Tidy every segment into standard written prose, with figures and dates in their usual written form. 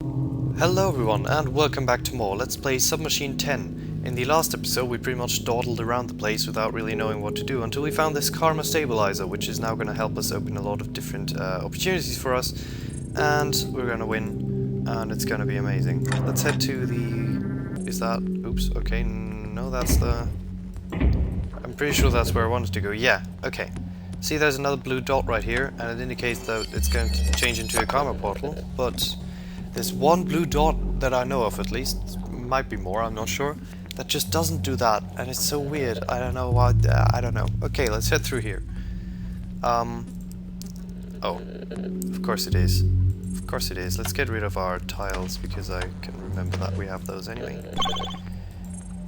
Hello everyone and welcome back to more Let's Play Submachine 10. In the last episode we pretty much dawdled around the place without really knowing what to do until we found this karma stabilizer, which is now going to help us open a lot of different opportunities for us, and we're going to win and it's going to be amazing. Let's head to the... is that... oops, okay, no, that's the... I'm pretty sure that's where I wanted to go. Yeah, okay. See, there's another blue dot right here and it indicates that it's going to change into a karma portal, but there's one blue dot that I know of, at least, might be more, I'm not sure, that just doesn't do that, and it's so weird. I don't know why, I don't know. Okay, let's head through here. Oh, of course it is. Of course it is. Let's get rid of our tiles, because I can remember that we have those anyway.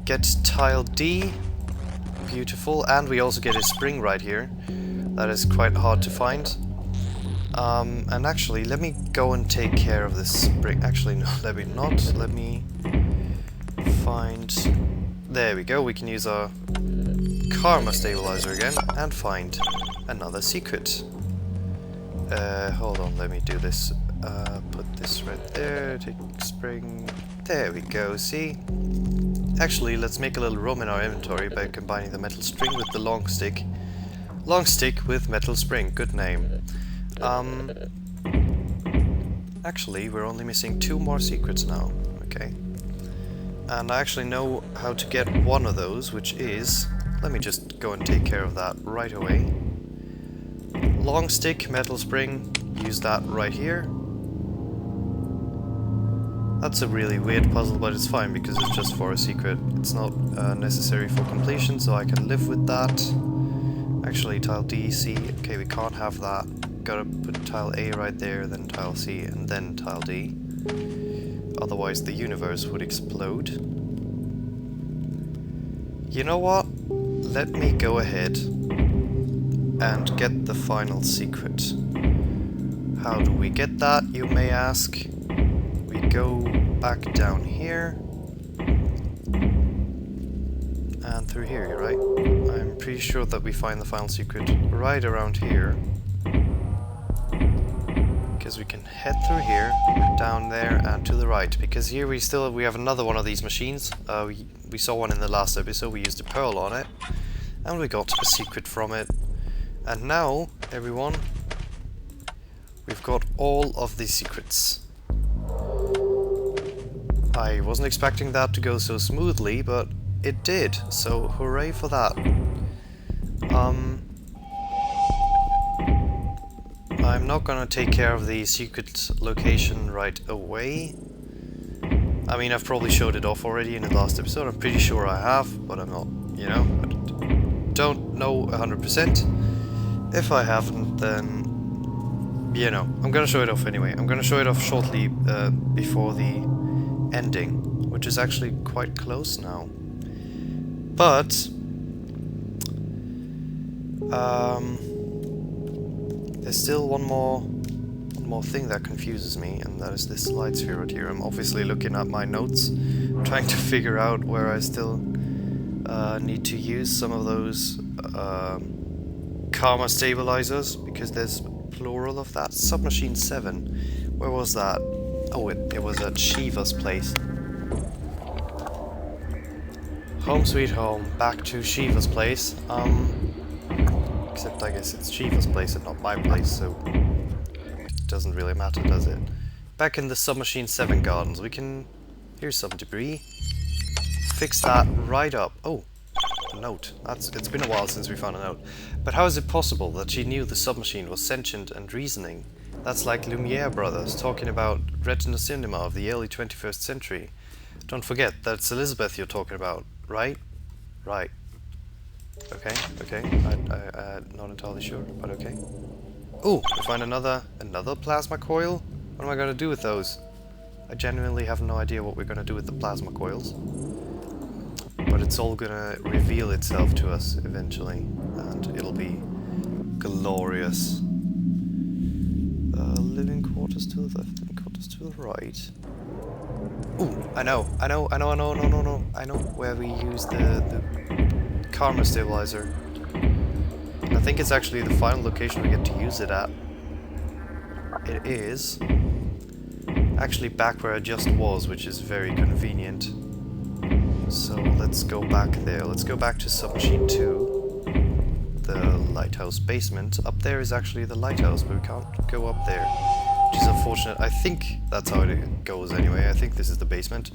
Get tile D. Beautiful, and we also get a spring right here. That is quite hard to find. And actually, let me go and take care of this spring. Actually, no, let me not. Let me find... there we go, we can use our karma stabilizer again and find another secret. Hold on, let me do this. Put this right there, take spring... there we go, see? Actually, let's make a little room in our inventory by combining the metal string with the long stick. Long stick with metal spring, good name. Actually, we're only missing 2 more secrets now, okay. And I actually know how to get one of those, which is... let me just go and take care of that right away. Long stick, metal spring, use that right here. That's a really weird puzzle, but it's fine because it's just for a secret. It's not necessary for completion, so I can live with that. Actually, tile D, C, okay, we can't have that. Gotta put tile A right there, then tile C, and then tile D. Otherwise the universe would explode. You know what? Let me go ahead and get the final secret. How do we get that, you may ask? We go back down here. And through here, right? I'm pretty sure that we find the final secret right around here. Because we can head through here, down there, and to the right. Because here we have another one of these machines. We saw one in the last episode, we used a pearl on it. And we got a secret from it. And now, everyone, we've got all of these secrets. I wasn't expecting that to go so smoothly, but it did, so hooray for that. I'm not gonna take care of the secret location right away. I mean, I've probably showed it off already in the last episode, I'm pretty sure I have, but I'm not, you know, I don't know 100%. If I haven't, then, you know, I'm gonna show it off anyway. I'm gonna show it off shortly before the ending, which is actually quite close now. But there's still one more thing that confuses me, and that is this light sphere right here. I'm obviously looking at my notes, trying to figure out where I still need to use some of those karma stabilizers, because there's plural of that. Submachine 7. Where was that? Oh, it was at Shiva's place. Home sweet home, back to Shiva's place. Except I guess it's Shiva's place and not my place, so it doesn't really matter, does it? Back in the Submachine 7 gardens, we can... here's some debris. Fix that right up. Oh, a note. It's been a while since we found a note. But how is it possible that she knew the submachine was sentient and reasoning? That's like Lumiere brothers talking about retina cinema of the early 21st century. Don't forget, that's Elizabeth you're talking about, right? Right. Okay, okay. I'm not entirely sure, but okay. Ooh, we find another plasma coil? What am I gonna do with those? I genuinely have no idea what we're gonna do with the plasma coils. But it's all gonna reveal itself to us eventually, and it'll be glorious. Living quarters to the left, living quarters to the right. Ooh, I know where we use the karma stabilizer. And I think it's actually the final location we get to use it at. It is actually back where I just was, which is very convenient. So let's go back there. Let's go back to Submachine 2, the lighthouse basement. Up there is actually the lighthouse, but we can't go up there, which is unfortunate. I think that's how it goes anyway. I think this is the basement.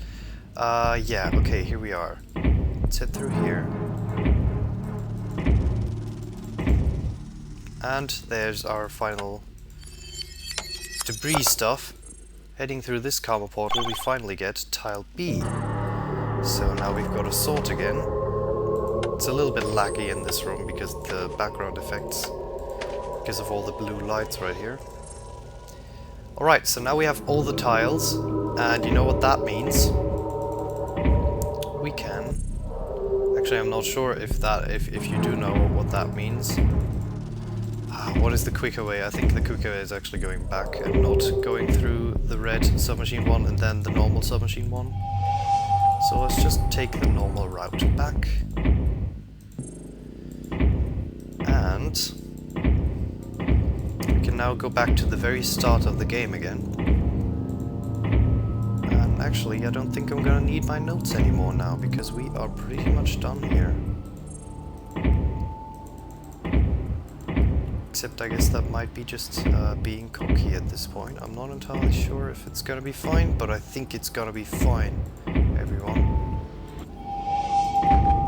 Yeah, okay, here we are. Let's head through here. And there's our final debris stuff. Heading through this karma portal, we finally get tile B. So now we've got a sort again. It's a little bit laggy in this room because of the background effects, because of all the blue lights right here. Alright, so now we have all the tiles, and you know what that means? We can... Actually, I'm not sure if you do know what that means. What is the quicker way? I think the quicker way is actually going back and not going through the red submachine one and then the normal submachine one. So let's just take the normal route back. And we can now go back to the very start of the game again. And actually, I don't think I'm gonna need my notes anymore now, because we are pretty much done here. Except I guess that might be just being cocky at this point. I'm not entirely sure if it's gonna be fine, but I think it's gonna be fine, everyone.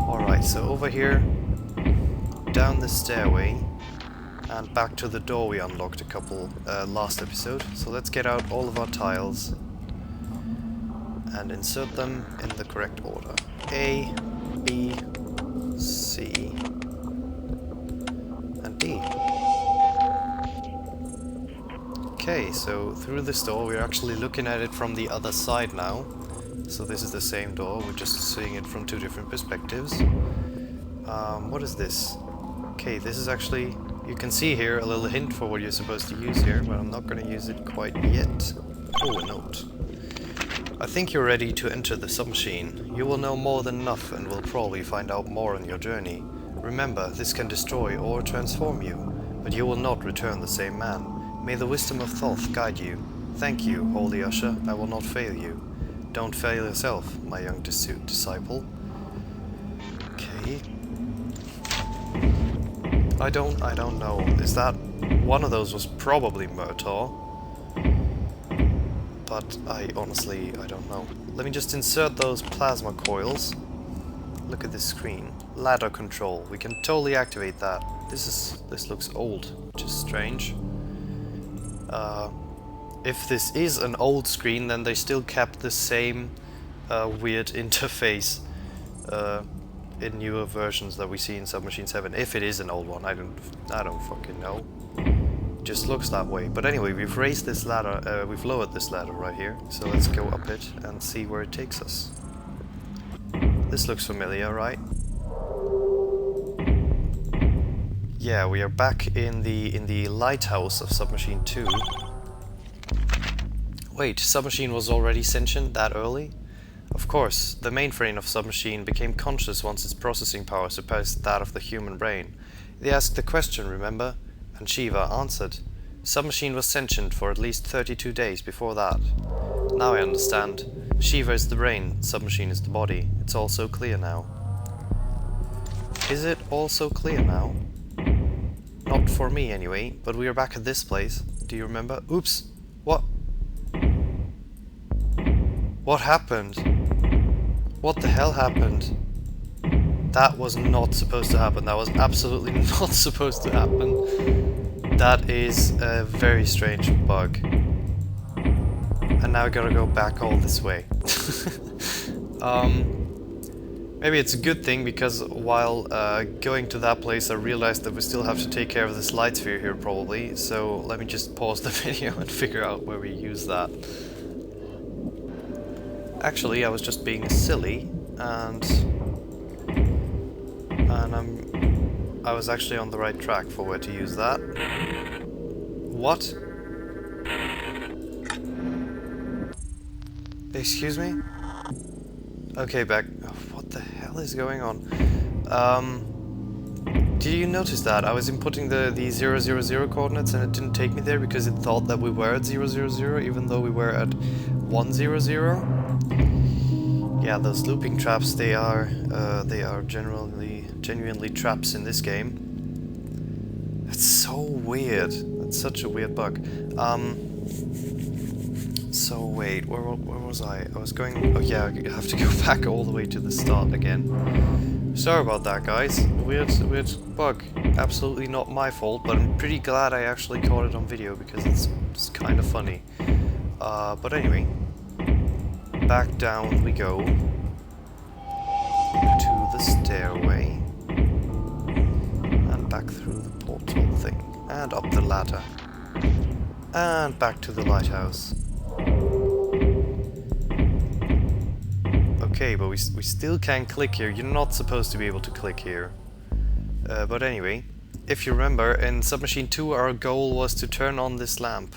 Alright, so over here, down the stairway, and back to the door we unlocked a couple last episode. So let's get out all of our tiles and insert them in the correct order. A, B, C, and D. Okay, so through this door we're actually looking at it from the other side now. So this is the same door, we're just seeing it from two different perspectives. What is this? Okay, this is actually... You can see here a little hint for what you're supposed to use here, but I'm not going to use it quite yet. Oh, a note. I think you're ready to enter the submachine. You will know more than enough and will probably find out more on your journey. Remember, this can destroy or transform you, but you will not return the same man. May the wisdom of Thoth guide you. Thank you, Holy Usher, I will not fail you. Don't fail yourself, my young disciple. Okay. I don't know. Is that... One of those was probably Murtaugh. But I don't know. Let me just insert those plasma coils. Look at this screen. Ladder control. We can totally activate that. This looks old, which is strange. If this is an old screen, then they still kept the same weird interface in newer versions that we see in Submachine 7. If it is an old one, I don't fucking know. It just looks that way. But anyway, we've raised this ladder, we've lowered this ladder right here. So let's go up it and see where it takes us. This looks familiar, right? Yeah, we are back in the lighthouse of Submachine 2. Wait, Submachine was already sentient that early? Of course, the mainframe of Submachine became conscious once its processing power surpassed that of the human brain. They asked the question, remember? And Shiva answered. Submachine was sentient for at least 32 days before that. Now I understand. Shiva is the brain, Submachine is the body. It's all so clear now. Is it all so clear now? Not for me anyway, but we are back at this place. Do you remember? Oops! What? What happened? What the hell happened? That was not supposed to happen. That was absolutely not supposed to happen. That is a very strange bug. And now I gotta go back all this way. Maybe it's a good thing, because while going to that place I realized that we still have to take care of this light sphere here probably, so let me just pause the video and figure out where we use that. Actually, I was just being silly, and I was actually on the right track for where to use that. What? Excuse me? Okay, back. What the hell is going on? Did you notice that? I was inputting the 000 coordinates and it didn't take me there because it thought that we were at 000 even though we were at 100. Yeah, those looping traps, they are genuinely traps in this game. It's so weird. It's such a weird bug. So wait, where was I? I was going... Oh yeah, I have to go back all the way to the start again. Sorry about that, guys. Weird bug. Absolutely not my fault, but I'm pretty glad I actually caught it on video because it's kind of funny. But anyway, back down we go to the stairway and back through the portal thing and up the ladder and back to the lighthouse. Okay, but we still can't click here. You're not supposed to be able to click here. But anyway, if you remember, in Submachine 2 our goal was to turn on this lamp.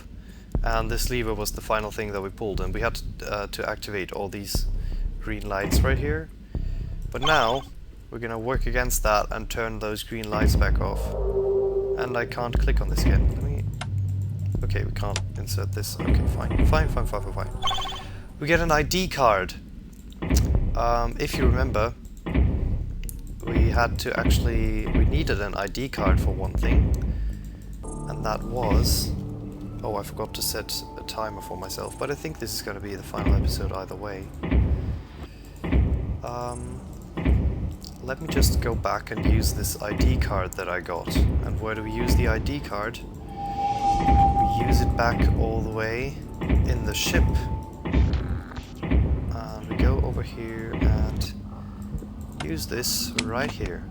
And this lever was the final thing that we pulled, and we had to activate all these green lights right here. But now, we're gonna work against that and turn those green lights back off. And I can't click on this again. Let me... Okay, we can't insert this. Okay, fine. Fine. We get an ID card. If you remember, we needed an ID card for one thing, and that was... Oh, I forgot to set a timer for myself, but I think this is going to be the final episode either way. Let me just go back and use this ID card that I got. And where do we use the ID card? We use it back all the way in the ship. And we go over here and use this right here.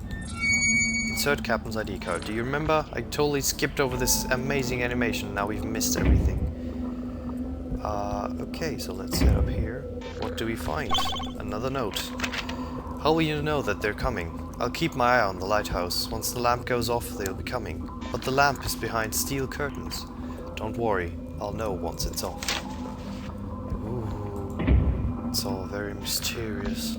Insert Captain's ID card. Do you remember? I totally skipped over this amazing animation. Now we've missed everything. Okay, so let's head up here. What do we find? Another note. How will you know that they're coming? I'll keep my eye on the lighthouse. Once the lamp goes off, they'll be coming. But the lamp is behind steel curtains. Don't worry, I'll know once it's off. Ooh, it's all very mysterious.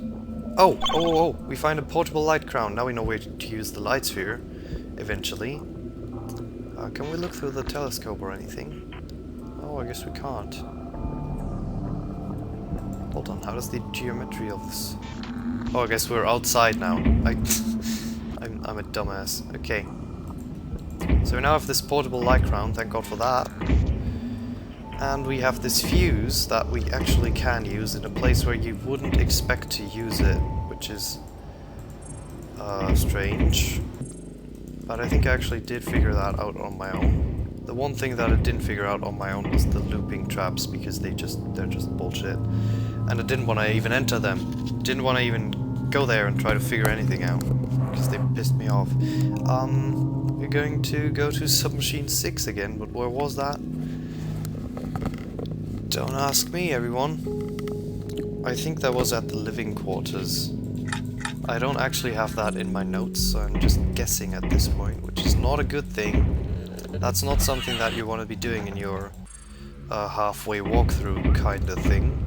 Oh, we find a portable light crown. Now we know where to use the light sphere, eventually. Can we look through the telescope or anything? Oh, I guess we can't. Hold on, how does the geometry of this... Oh, I guess we're outside now. I'm a dumbass. Okay. So we now have this portable light crown, thank God for that. And we have this fuse that we actually can use in a place where you wouldn't expect to use it, which is strange. But I think I actually did figure that out on my own. The one thing that I didn't figure out on my own was the looping traps, because they're just bullshit. And I didn't want to even enter them. Didn't want to even go there and try to figure anything out, because they pissed me off. We're going to go to Submachine 6 again, but where was that? Don't ask me, everyone. I think that was at the living quarters. I don't actually have that in my notes, so I'm just guessing at this point, which is not a good thing. That's not something that you want to be doing in your halfway walkthrough kind of thing.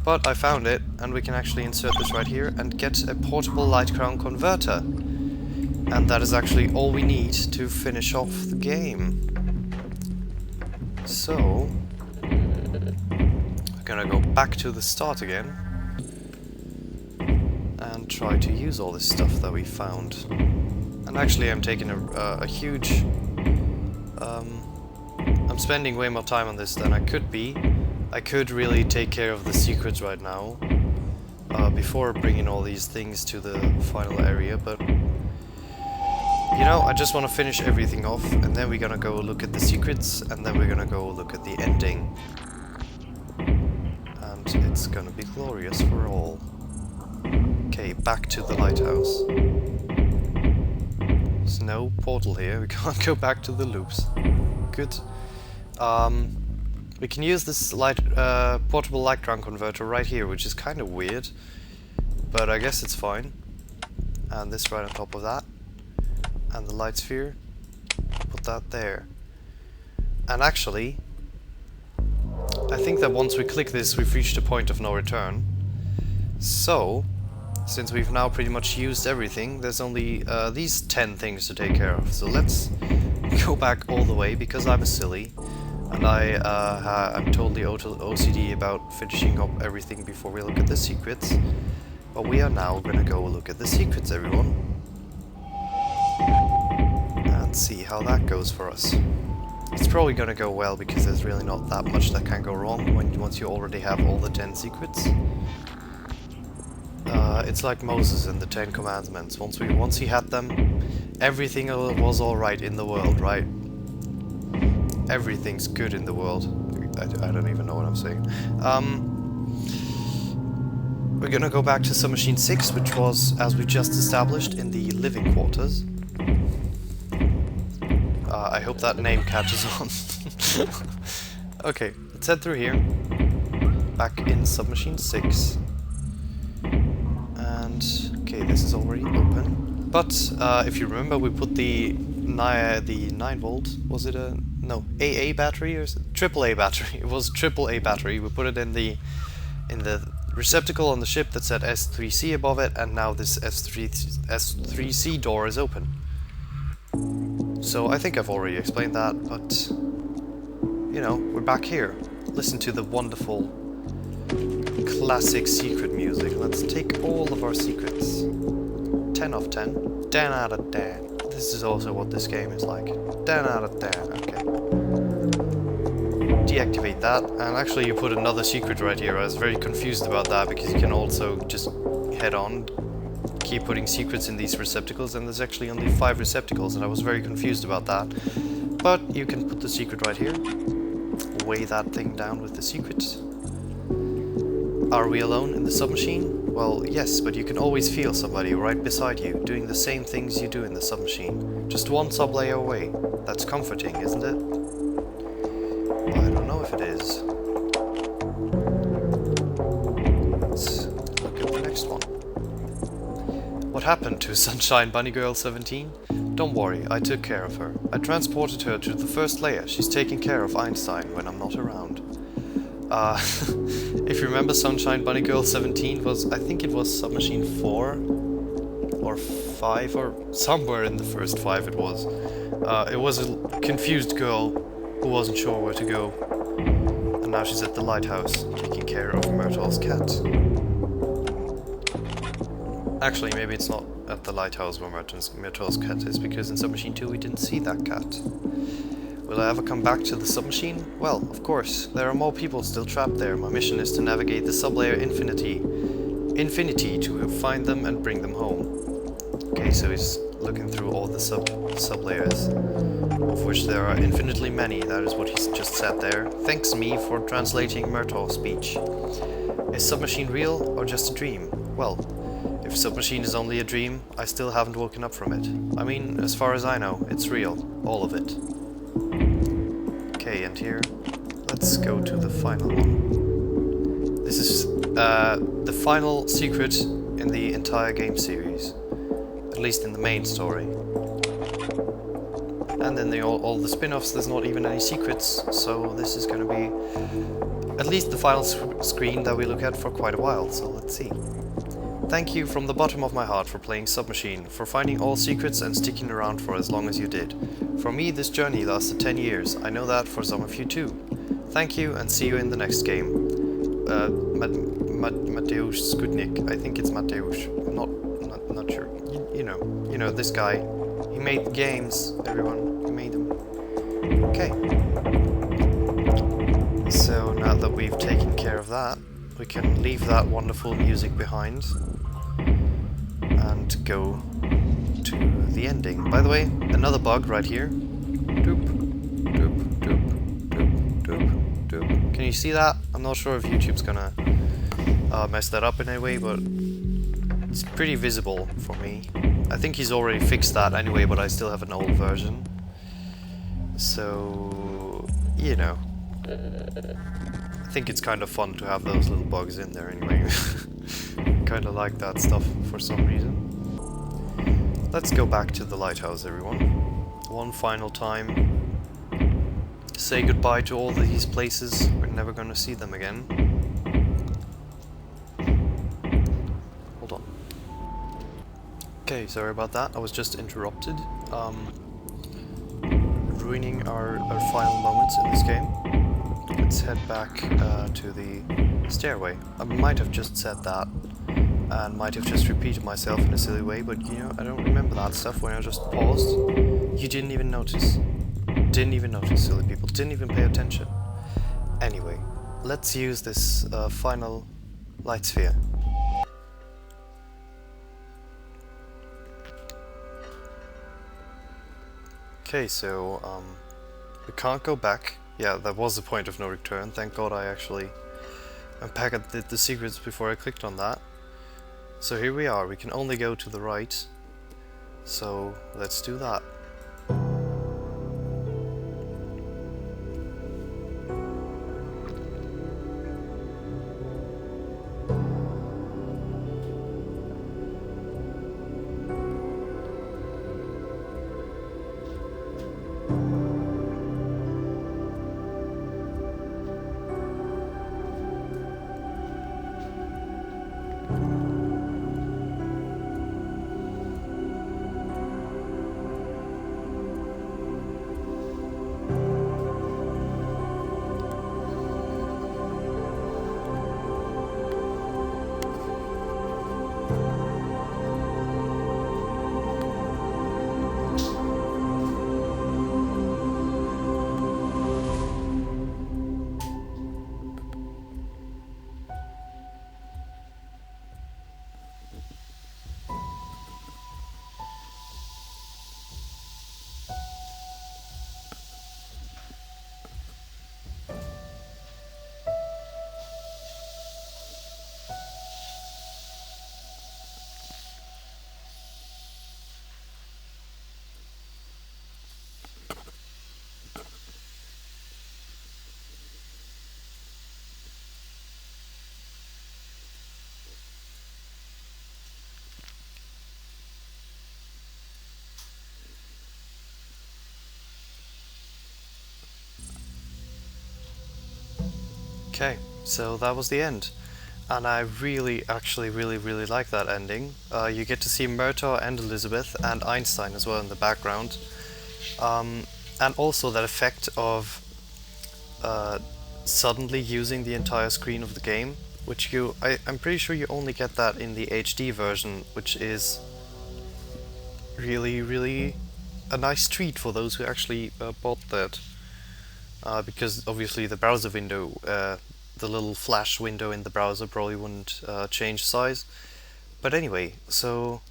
But I found it, and we can actually insert this right here and get a portable light crown converter. And that is actually all we need to finish off the game. So... we're gonna go back to the start again and try to use all this stuff that we found. And actually I'm taking a huge... I'm spending way more time on this than I could be. I could really take care of the secrets right now before bringing all these things to the final area, but you know, I just want to finish everything off, and then we're gonna go look at the secrets, and then we're gonna go look at the ending. And it's gonna be glorious for all. Okay, back to the lighthouse. There's no portal here, we can't go back to the loops. Good. We can use this portable light crown converter right here, which is kind of weird, but I guess it's fine. And this right on top of that. And the light sphere, put that there. And actually, I think that once we click this, we've reached a point of no return. So, since we've now pretty much used everything, there's only these 10 things to take care of. So let's go back all the way, because I'm a silly, and I'm totally OCD about finishing up everything before we look at the secrets. But we are now gonna go look at the secrets, everyone, and see how that goes for us. It's probably gonna go well, because there's really not that much that can go wrong once you already have all the 10 secrets. It's like Moses and the 10 Commandments. Once he had them, everything was alright in the world, right? Everything's good in the world. I don't even know what I'm saying. We're gonna go back to Submachine 6, which was, as we just established, in the living quarters. I hope that name catches on. Okay, let's head through here. Back in Submachine 6. And, okay, this is already open. But, if you remember, we put the 9 volt, was it a... no, AA battery or AAA battery? It was AAA battery. We put it in the receptacle on the ship that said S3C above it, and now this S3C door is open. So I think I've already explained that, but you know, we're back here. Listen to the wonderful classic secret music. Let's take all of our secrets. 10 of 10. 10 out of 10. This is also what this game is like. 10 out of 10. Okay. Deactivate that, and actually you put another secret right here. I was very confused about that, because you can also just head on, keep putting secrets in these receptacles, and there's actually only 5 receptacles, and I was very confused about that. But you can put the secret right here. Weigh that thing down with the secret. Are we alone in the submachine? Well, yes, but you can always feel somebody right beside you, doing the same things you do in the submachine. Just one sublayer away. That's comforting, isn't it? Well, I don't know if it is. Let's look at the next one. What happened to Sunshine Bunny Girl 17? Don't worry, I took care of her. I transported her to the first layer. She's taking care of Einstein when I'm not around. If you remember, Sunshine Bunny Girl 17 was, I think it was Submachine 4 or 5, or somewhere in the first 5 it was. It was a confused girl who wasn't sure where to go. And now she's at the lighthouse, taking care of Myrtle's cat. Actually, maybe it's not at the lighthouse where Myrtle's cat is, because in Submachine 2 we didn't see that cat. Will I ever come back to the submachine? Well, of course. There are more people still trapped there. My mission is to navigate the sublayer infinity to find them and bring them home. Okay, so he's looking through all the sublayers, of which there are infinitely many. That is what he's just said there. Thanks me for translating Myrtle's speech. Is Submachine real or just a dream? Well, if Submachine is only a dream, I still haven't woken up from it. I mean, as far as I know, it's real. All of it. Okay, and here, let's go to the final one. This is the final secret in the entire game series. At least in the main story. And then all the spin-offs, there's not even any secrets, so this is going to be at least the final screen that we look at for quite a while, so let's see. Thank you from the bottom of my heart for playing Submachine, for finding all secrets and sticking around for as long as you did. For me, this journey lasted 10 years. I know that for some of you too. Thank you, and see you in the next game. Mateusz Skudnik. I think it's Mateusz. I'm not sure. You know, this guy. He made games, everyone. He made them. Okay. So now that we've taken care of that, we can leave that wonderful music behind and go to the ending. By the way, another bug right here. Doop, doop, doop, doop, doop, doop. Can you see that? I'm not sure if YouTube's gonna mess that up in any way, but it's pretty visible for me. I think he's already fixed that anyway, but I still have an old version. So, you know. I think it's kind of fun to have those little bugs in there anyway. Kind of like that stuff for some reason. Let's go back to the lighthouse, everyone. One final time. Say goodbye to all these places. We're never gonna see them again. Hold on. Okay, sorry about that. I was just interrupted, ruining our final moments in this game. Let's head back to the stairway. I might have just said that, and might have just repeated myself in a silly way, but you know, I don't remember that stuff when I just paused. You didn't even notice. Didn't even notice, silly people. Didn't even pay attention. Anyway, let's use this final light sphere. Okay, so we can't go back. Yeah, that was the point of no return. Thank God I actually unpacked the secrets before I clicked on that. So here we are. We can only go to the right. So let's do that. Okay, so that was the end. And I actually really like that ending. You get to see Murtaugh and Elizabeth and Einstein as well in the background. And also that effect of suddenly using the entire screen of the game, which I'm pretty sure you only get that in the HD version, which is really a nice treat for those who actually bought that. Because obviously the browser window, the little flash window in the browser probably wouldn't change size. But anyway, so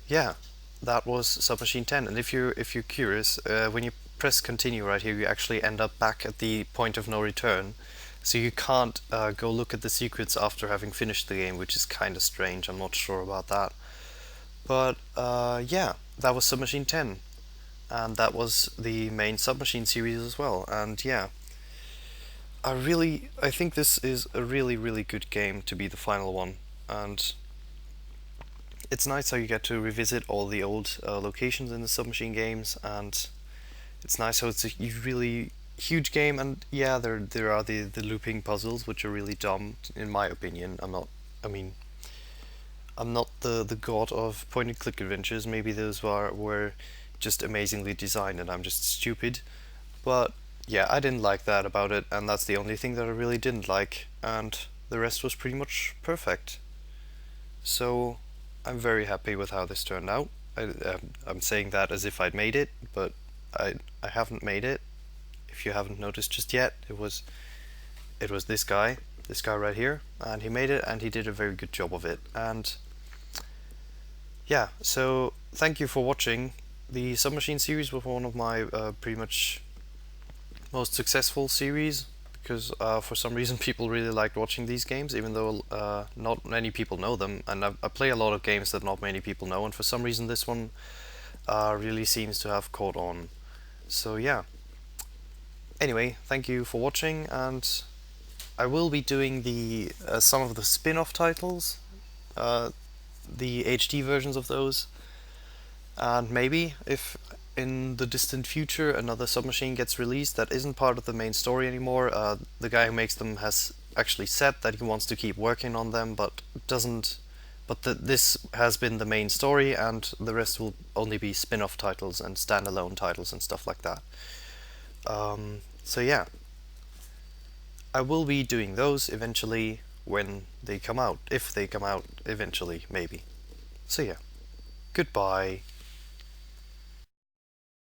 yeah, that was Submachine 10. And if you're curious, when you press continue right here, you actually end up back at the point of no return. So you can't go look at the secrets after having finished the game, which is kind of strange. I'm not sure about that. But yeah, that was Submachine 10. And that was the main Submachine series as well. And yeah, I think this is a really good game to be the final one. And it's nice how you get to revisit all the old locations in the Submachine games, and it's nice how it's a really huge game. And yeah, there are the looping puzzles, which are really dumb in my opinion. I mean, I'm not the god of point and click adventures. Maybe those were just amazingly designed and I'm just stupid. But yeah, I didn't like that about it, and that's the only thing that I really didn't like, and the rest was pretty much perfect. So I'm very happy with how this turned out. I'm saying that as if I'd made it, but I haven't made it. If you haven't noticed just yet, it was this guy right here, and he made it, and he did a very good job of it. And yeah, so thank you for watching. The Submachine series was one of my pretty much most successful series, because for some reason people really liked watching these games, even though not many people know them. And I play a lot of games that not many people know, and for some reason this one really seems to have caught on. So yeah. Anyway, thank you for watching, and I will be doing the some of the spin-off titles, the HD versions of those, and maybe if in the distant future another Submachine gets released that isn't part of the main story anymore. The guy who makes them has actually said that he wants to keep working on them, but doesn't But this has been the main story, and the rest will only be spin-off titles and standalone titles and stuff like that. So yeah, I will be doing those eventually when they come out, if they come out eventually, maybe. So yeah, goodbye.